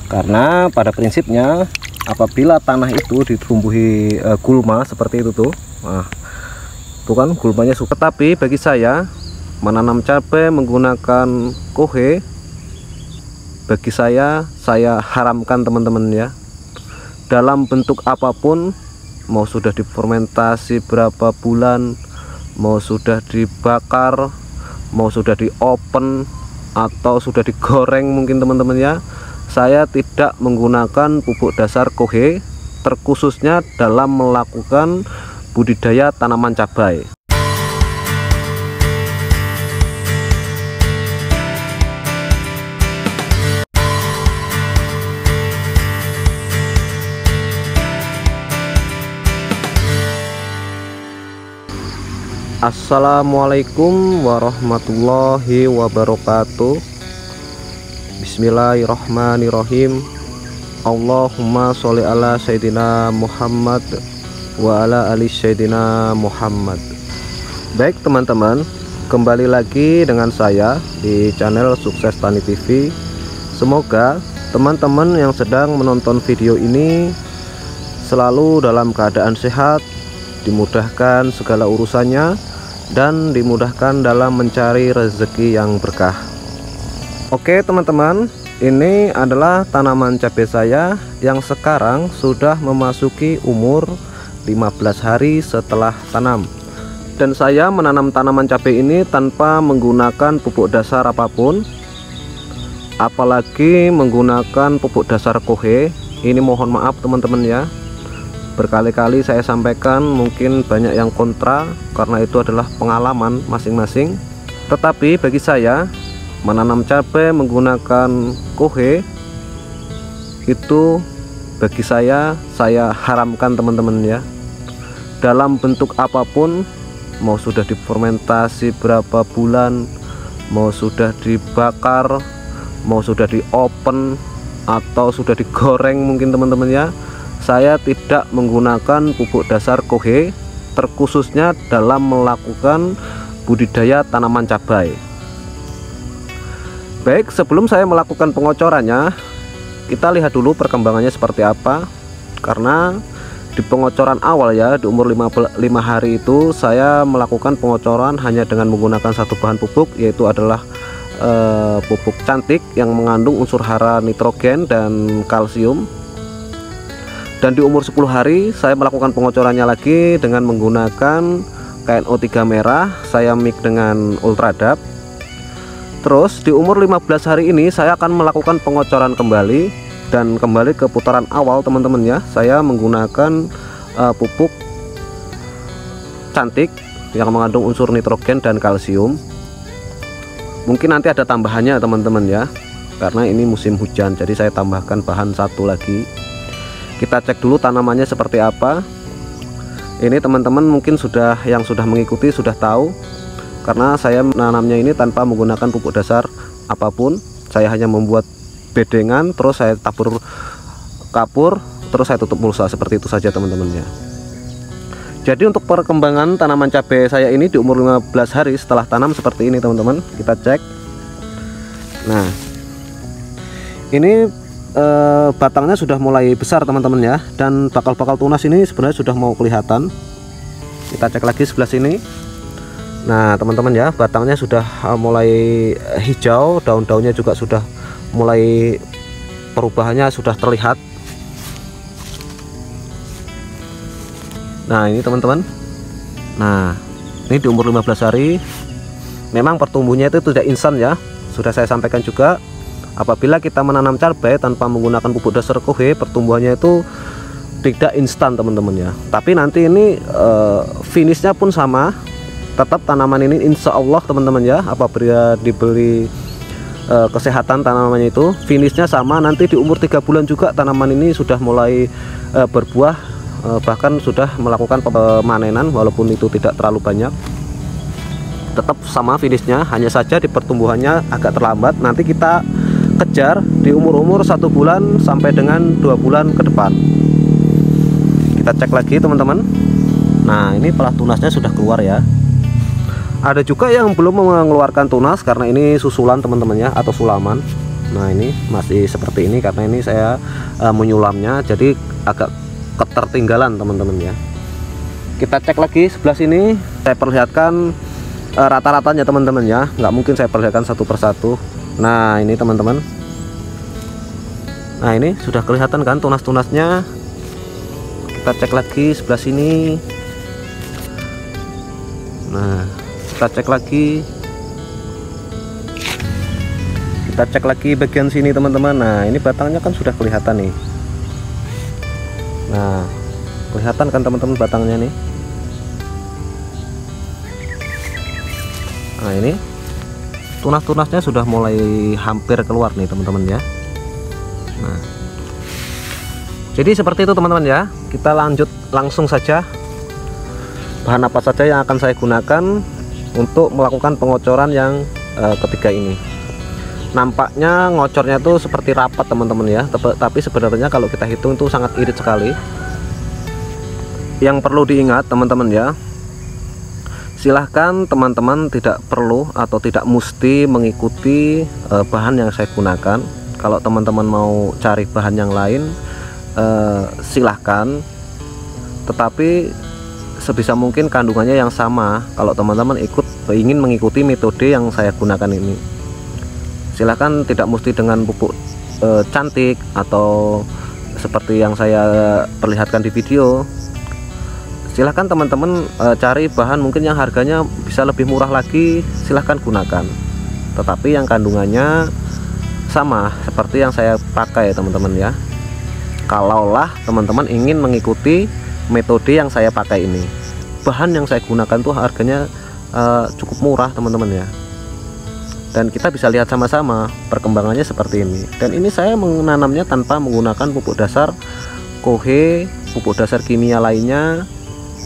Karena pada prinsipnya apabila tanah itu ditumbuhi gulma seperti itu tuh, nah itu kan gulmanya suka. Tapi bagi saya menanam cabai menggunakan kohe, bagi saya haramkan teman-teman ya. Dalam bentuk apapun, mau sudah difermentasi berapa bulan, mau sudah dibakar, mau sudah di open atau sudah digoreng mungkin teman-teman ya, saya tidak menggunakan pupuk dasar kohe, terkhususnya dalam melakukan budidaya tanaman cabai. Assalamualaikum warahmatullahi wabarakatuh. Bismillahirrahmanirrahim. Allahumma sholli ala sayyidina Muhammad wa ala ali sayyidina Muhammad. Baik teman-teman, kembali lagi dengan saya di channel Sukses Tani TV. Semoga teman-teman yang sedang menonton video ini selalu dalam keadaan sehat, dimudahkan segala urusannya, dan dimudahkan dalam mencari rezeki yang berkah. Oke teman-teman, ini adalah tanaman cabai saya yang sekarang sudah memasuki umur 15 hari setelah tanam. Dan saya menanam tanaman cabai ini tanpa menggunakan pupuk dasar apapun, apalagi menggunakan pupuk dasar kohe. Ini mohon maaf teman-teman ya, berkali-kali saya sampaikan, mungkin banyak yang kontra karena itu adalah pengalaman masing-masing. Tetapi bagi saya menanam cabai menggunakan kohe itu bagi saya haramkan teman-teman ya. Dalam bentuk apapun, mau sudah difermentasi berapa bulan, mau sudah dibakar, mau sudah di open atau sudah digoreng mungkin teman-teman ya, saya tidak menggunakan pupuk dasar kohe, terkhususnya dalam melakukan budidaya tanaman cabai. Baik, sebelum saya melakukan pengocorannya, kita lihat dulu perkembangannya seperti apa. Karena di pengocoran awal ya, di umur 5 hari itu saya melakukan pengocoran hanya dengan menggunakan satu bahan pupuk, yaitu adalah pupuk cantik yang mengandung unsur hara nitrogen dan kalsium. Dan di umur 10 hari saya melakukan pengocorannya lagi dengan menggunakan KNO3 merah, saya mix dengan Ultradap. Terus di umur 15 hari ini saya akan melakukan pengocoran kembali, dan kembali ke putaran awal teman-teman ya. Saya menggunakan pupuk cantik yang mengandung unsur nitrogen dan kalsium. Mungkin nanti ada tambahannya teman-teman ya, karena ini musim hujan, jadi saya tambahkan bahan satu lagi. Kita cek dulu tanamannya seperti apa. Ini teman-teman mungkin yang sudah mengikuti sudah tahu, karena saya menanamnya ini tanpa menggunakan pupuk dasar apapun. Saya hanya membuat bedengan, terus saya tabur kapur, terus saya tutup mulsa, seperti itu saja teman-teman ya. Jadi untuk perkembangan tanaman cabai saya ini di umur 15 hari setelah tanam seperti ini teman-teman. Kita cek. Nah, ini batangnya sudah mulai besar teman-teman ya, dan bakal tunas ini sebenarnya sudah mau kelihatan. Kita cek lagi sebelah sini. Nah teman-teman ya, batangnya sudah mulai hijau, daun-daunnya juga sudah mulai perubahannya sudah terlihat. Nah ini teman-teman, nah ini di umur 15 hari memang pertumbuhannya itu tidak instan ya. Sudah saya sampaikan juga, apabila kita menanam cabai tanpa menggunakan pupuk dasar kohe, pertumbuhannya itu tidak instan teman-teman ya. Tapi nanti ini finishnya pun sama, tetap tanaman ini insya Allah teman-teman ya, apabila diberi kesehatan tanamannya itu finishnya sama. Nanti di umur 3 bulan juga tanaman ini sudah mulai berbuah, bahkan sudah melakukan pemanenan, walaupun itu tidak terlalu banyak, tetap sama finishnya. Hanya saja di pertumbuhannya agak terlambat. Nanti kita kejar di umur 1 bulan sampai dengan 2 bulan ke depan. Kita cek lagi teman-teman. Nah ini pelah tunasnya sudah keluar ya. Ada juga yang belum mengeluarkan tunas karena ini susulan teman-teman ya, atau sulaman. Nah ini masih seperti ini karena ini saya menyulamnya, jadi agak ketertinggalan teman-teman ya. Kita cek lagi sebelah sini, saya perlihatkan rata-ratanya teman-teman ya, nggak mungkin saya perlihatkan satu persatu. Nah ini teman-teman, nah ini sudah kelihatan kan tunas-tunasnya. Kita cek lagi sebelah sini. Nah kita cek lagi, bagian sini teman-teman. Nah ini batangnya kan sudah kelihatan nih. Nah kelihatan kan teman-teman batangnya nih. Nah ini tunas-tunasnya sudah mulai hampir keluar nih teman-teman ya. Nah jadi seperti itu teman-teman ya. Kita lanjut langsung saja. Bahan apa saja yang akan saya gunakan untuk melakukan pengocoran yang ketiga ini. Nampaknya ngocornya itu seperti rapat teman-teman ya, tapi sebenarnya kalau kita hitung itu sangat irit sekali. Yang perlu diingat teman-teman ya, silahkan teman-teman tidak perlu atau tidak mesti mengikuti bahan yang saya gunakan. Kalau teman-teman mau cari bahan yang lain, silahkan, tetapi sebisa mungkin kandungannya yang sama. Kalau teman-teman ingin mengikuti metode yang saya gunakan ini, silahkan, tidak mesti dengan pupuk cantik atau seperti yang saya perlihatkan di video. Silahkan teman-teman cari bahan mungkin yang harganya bisa lebih murah lagi, silahkan gunakan, tetapi yang kandungannya sama seperti yang saya pakai teman-teman ya. Kalaulah teman-teman ingin mengikuti metode yang saya pakai ini, bahan yang saya gunakan tuh harganya cukup murah teman-teman ya, dan kita bisa lihat sama-sama perkembangannya seperti ini. Dan ini saya menanamnya tanpa menggunakan pupuk dasar kohe, pupuk dasar kimia lainnya.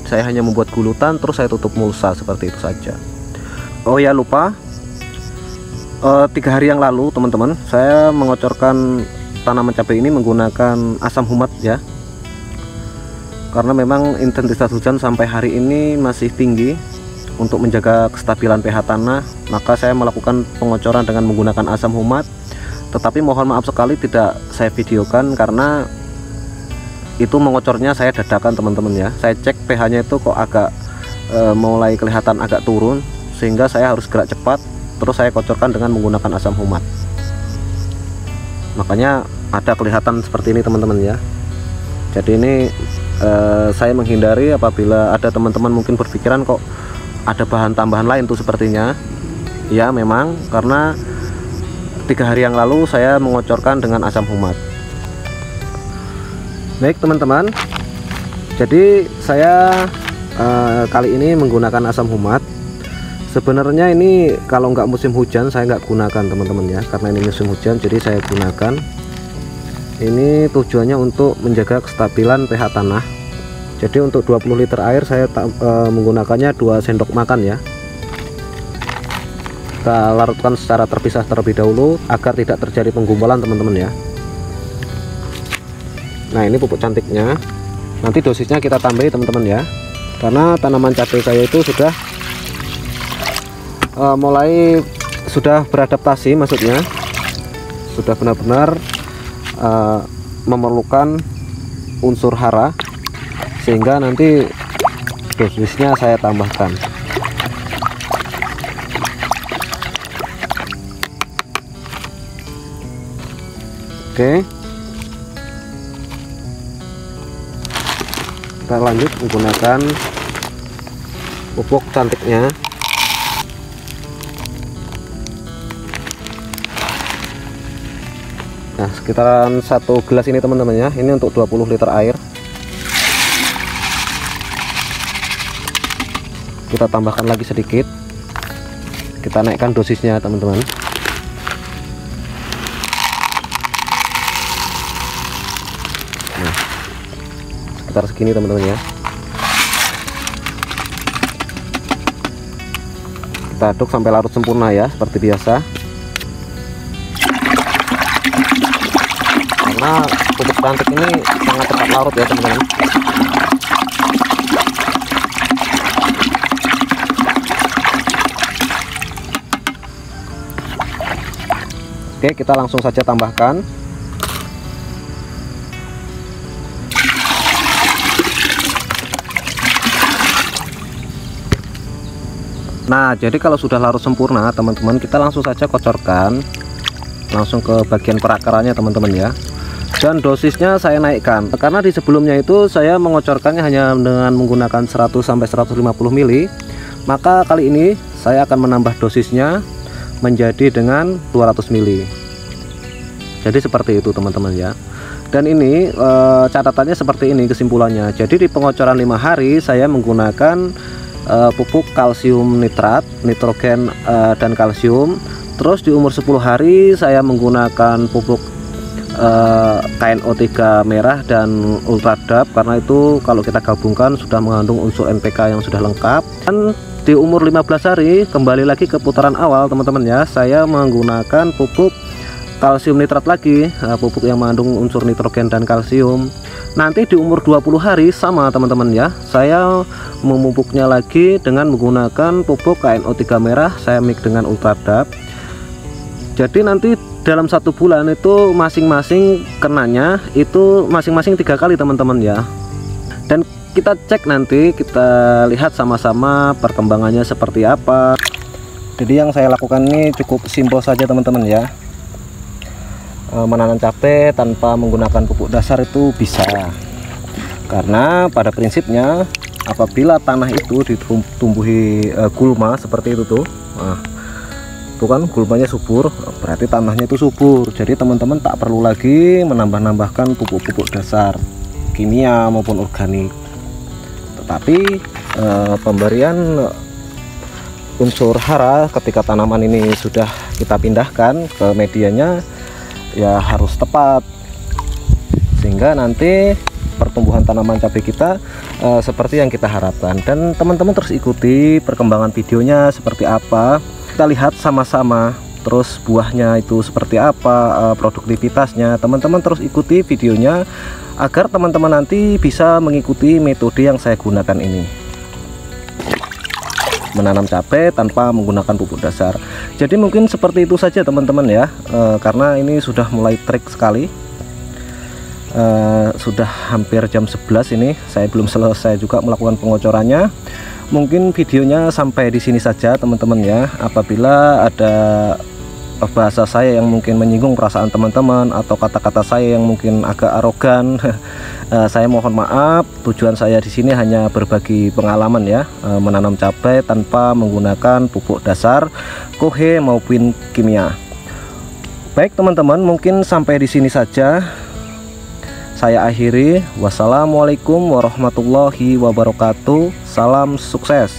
Saya hanya membuat gulutan, terus saya tutup mulsa seperti itu saja. Oh ya lupa, 3 hari yang lalu teman-teman, saya mengocorkan tanaman cabai ini menggunakan asam humat ya, karena memang intensitas hujan sampai hari ini masih tinggi. Untuk menjaga kestabilan pH tanah, maka saya melakukan pengocoran dengan menggunakan asam humat. Tetapi mohon maaf sekali tidak saya videokan karena itu mengocornya saya dadakan teman-teman ya. Saya cek pH nya itu kok agak mulai kelihatan agak turun, sehingga saya harus gerak cepat, terus saya kocorkan dengan menggunakan asam humat. Makanya ada kelihatan seperti ini teman-teman ya. Jadi ini saya menghindari apabila ada teman-teman mungkin berpikiran kok ada bahan tambahan lain tuh sepertinya. Ya memang karena 3 hari yang lalu saya mengocorkan dengan asam humat. Baik teman-teman, jadi saya kali ini menggunakan asam humat. Sebenarnya ini kalau nggak musim hujan saya nggak gunakan teman-teman ya, karena ini musim hujan jadi saya gunakan. Ini tujuannya untuk menjaga kestabilan pH tanah. Jadi untuk 20 liter air saya menggunakannya 2 sendok makan ya. Kita larutkan secara terpisah terlebih dahulu agar tidak terjadi penggumpalan teman-teman ya. Nah ini pupuk cantiknya, nanti dosisnya kita tambahi teman-teman ya, karena tanaman cabai saya itu sudah sudah beradaptasi, maksudnya sudah benar-benar memerlukan unsur hara, sehingga nanti dosisnya saya tambahkan. Oke, kita lanjut menggunakan pupuk cantiknya. Nah sekitaran 1 gelas ini teman-teman ya, ini untuk 20 liter air. Kita tambahkan lagi sedikit, kita naikkan dosisnya teman-teman. Nah sekitar segini teman-teman ya. Kita aduk sampai larut sempurna ya, seperti biasa. Karena pupuk cantik ini sangat cepat larut ya teman-teman. Oke, kita langsung saja tambahkan. Nah, jadi kalau sudah larut sempurna teman-teman, kita langsung saja kocorkan langsung ke bagian perakarannya teman-teman ya. Dan dosisnya saya naikkan karena di sebelumnya itu saya mengocorkannya hanya dengan menggunakan 100 sampai 150 ml. Maka kali ini saya akan menambah dosisnya menjadi dengan 200 ml. Jadi seperti itu teman-teman ya. Dan ini catatannya seperti ini kesimpulannya. Jadi di pengocoran 5 hari saya menggunakan pupuk kalsium nitrat, nitrogen dan kalsium. Terus di umur 10 hari saya menggunakan pupuk KNO3 merah dan ultradap, karena itu kalau kita gabungkan sudah mengandung unsur NPK yang sudah lengkap. Dan di umur 15 hari kembali lagi ke putaran awal teman-teman ya, saya menggunakan pupuk kalsium nitrat lagi, pupuk yang mengandung unsur nitrogen dan kalsium. Nanti di umur 20 hari sama teman-teman ya, saya memupuknya lagi dengan menggunakan pupuk KNO3 merah, saya mix dengan ultradap. Jadi nanti dalam 1 bulan itu masing-masing kenanya itu masing-masing 3 kali teman-teman ya. Dan kita cek nanti, kita lihat sama-sama perkembangannya seperti apa. Jadi yang saya lakukan ini cukup simpel saja teman-teman ya. Menanam cabai tanpa menggunakan pupuk dasar itu bisa, karena pada prinsipnya apabila tanah itu ditumbuhi gulma seperti itu tuh, nah itu kan gulmanya subur, berarti tanahnya itu subur. Jadi teman-teman tak perlu lagi menambah-nambahkan pupuk-pupuk dasar kimia maupun organik, tetapi pemberian unsur hara ketika tanaman ini sudah kita pindahkan ke medianya ya harus tepat, sehingga nanti pertumbuhan tanaman cabai kita seperti yang kita harapkan. Dan teman-teman terus ikuti perkembangan videonya seperti apa, kita lihat sama-sama terus buahnya itu seperti apa, produktivitasnya. Teman-teman terus ikuti videonya agar teman-teman nanti bisa mengikuti metode yang saya gunakan ini, menanam cabai tanpa menggunakan pupuk dasar. Jadi mungkin seperti itu saja teman-teman ya, karena ini sudah mulai terik sekali, sudah hampir jam 11 ini, saya belum selesai juga melakukan pengocorannya. Mungkin videonya sampai di sini saja teman-teman ya. Apabila ada bahasa saya yang mungkin menyinggung perasaan teman-teman atau kata-kata saya yang mungkin agak arogan, saya mohon maaf. Tujuan saya di sini hanya berbagi pengalaman ya, menanam cabai tanpa menggunakan pupuk dasar, kohe maupun kimia. Baik teman-teman, mungkin sampai di sini saja saya akhiri. Wassalamualaikum warahmatullahi wabarakatuh. Salam sukses.